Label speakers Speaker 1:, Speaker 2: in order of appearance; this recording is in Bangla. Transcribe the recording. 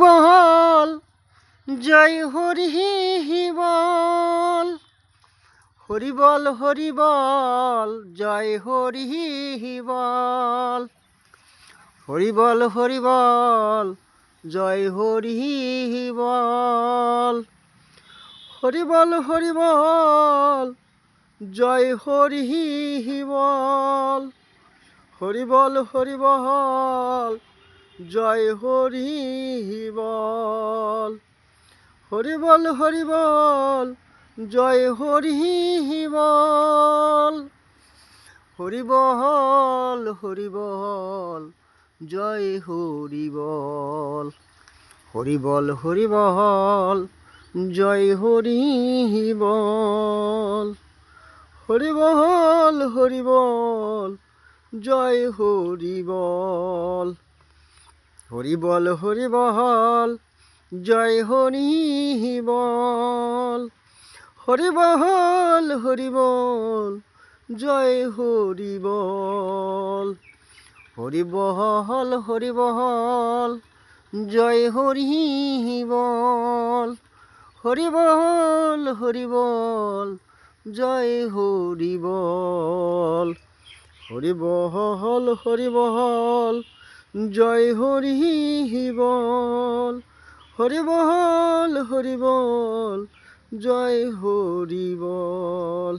Speaker 1: বল জয় হরি বল, হরি বল হরি বল জয় হরি বল, হরি বল হরি বল জয় হরি বল, হরি বল হরি বল জয় হরি বল, হরি বল হরি বল জয় হরি বল, হরি বল হরি বল জয় হরি বল, হরি বল হরি বল জয় হরি বল, হরি বল হরি বল জয় হরি বল, হরি বল হরি বল জয় হরি বল, হরি বল হরি বল জয় হরি বল, হরি বল হরি বল জয় হরি বল, হরি বল হরি বল জয় হরি বল, হরি বল হরি বল জয় হরি বল, হরি বল হরি বল জয় হরি বল, হরি বল হরি বল জয় হরি বল।